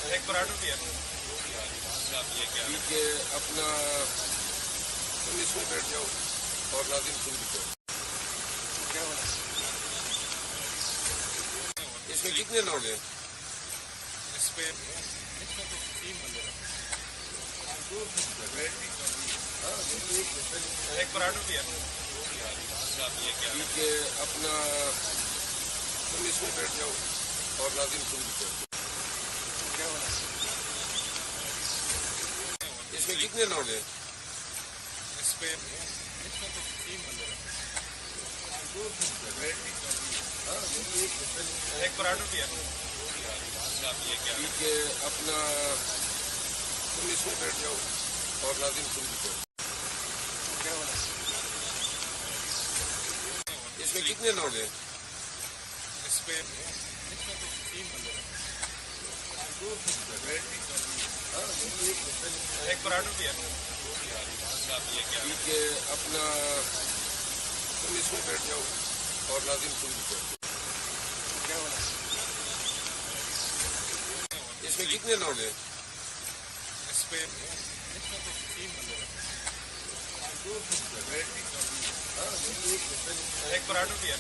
ایک پراٹھا بھی ہے کہ اپنا تم اس میں بیٹھ جاؤ اور لازم تم بھی کرو. اس میں کتنے لوگ ہیں؟ اس پہ ایک پراٹھا بھی ہے کہ اپنا تم اس میں بیٹھ جاؤ اور لازم تم بھی کرو. اس میں کتنے لوگ ہیں؟ اس پہ ایک پراٹھا بھی ہے کہ اپنا تم اس میں بیٹھ جاؤ اور لازم تم بھی کرو. اس میں کتنے لوگ ہیں؟ اس پہ ایک پراٹھا بھی ہے کہ اپنا تم اس میں بیٹھ جاؤ اور لازم تم بھی کرو. اس میں کتنے لوگ ہیں؟ اس پہ ایک پراٹھا بھی ہے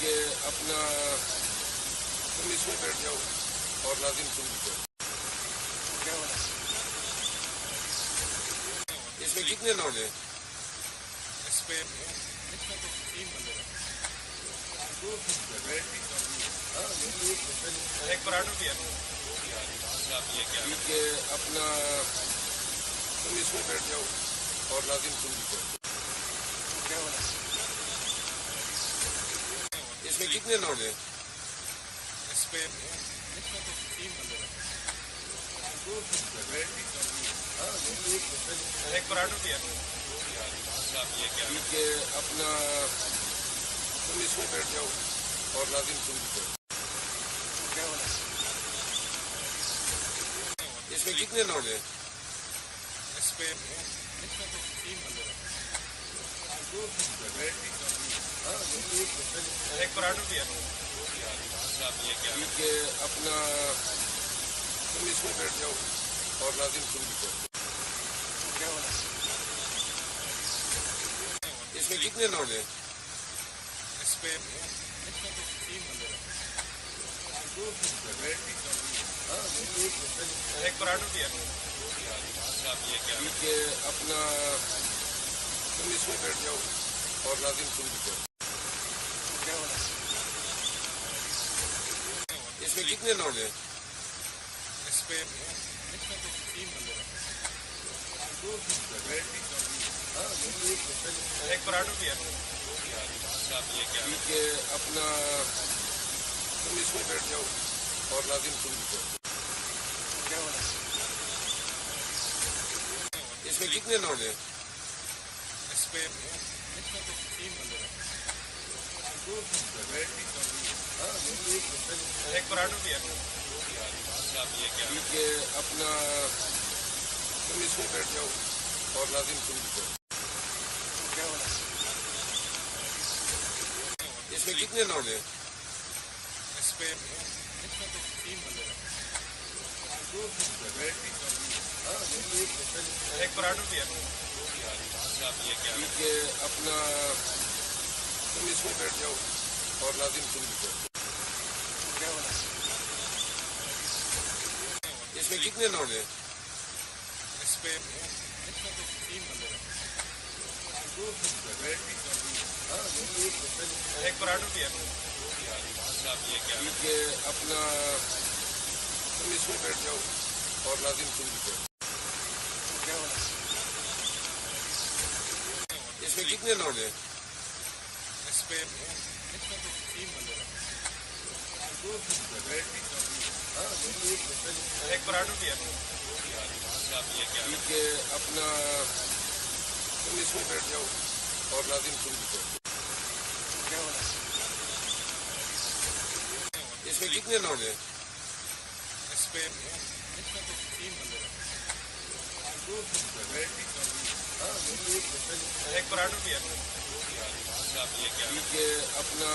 کہ اپنا تم اس میں بیٹھ جاؤ اور لازم تم بھی کرو. اس میں کتنے لوگ ہیں؟ اس پہ ایک پراٹھا بھی ہے کہ اپنا تم اس میں بیٹھ جاؤ اور لازم تم بھی کرو. اس میں کتنے لوگ ہیں؟ اس پہ ایک پراٹھا بھی ہے کہ اپنا تم اس میں بیٹھ جاؤ اور لازم تم بھی کرو. اس میں کتنے لوگ ہیں؟ اس پہ ایک پراٹھا بھی ہے کہ اپنا تم اس میں بیٹھ جاؤ اور لازم تم بھی کرو. اس میں کتنے لوگ ہیں؟ اس پہ ایک پراٹھا بھی ہے کہ اپنا تم اس میں بیٹھ جاؤ اور لازم تم بھی کرو. اس میں کتنے لوگ ہیں؟ اس پہ ایک پراٹھا بھی ہے کہ اپنا تم اس میں بیٹھ جاؤ اور لازم تم بھی کرو. اس میں کتنے لوگ ہیں؟ اس پہ ایک پراٹھا بھی ہے کہ اپنا تم اس میں بیٹھ جاؤ اور لازم تم بھی کرو. اس میں کتنے لوگ ہیں؟ اس پہ ایک پراٹھا بھی ہے کہ اپنا تم اس میں بیٹھ جاؤ اور لازم تم بھی کرو. اس میں کتنے لوگ ہیں؟ اس پہ ایک پراٹھا بھی ہے کہ اپنا تم اس میں بیٹھ جاؤ اور لازم تم بھی کرو. اس میں کتنے لوگ ہیں؟ اس پہ ایک پراٹھا بھی ہے کہ اپنا تم اس میں بیٹھ جاؤ اور لازم تم بھی کرو. اس میں کتنے لوگ ہیں؟ اس پہ ایک پراٹھا بھی ہے ٹھیک ہے اپنا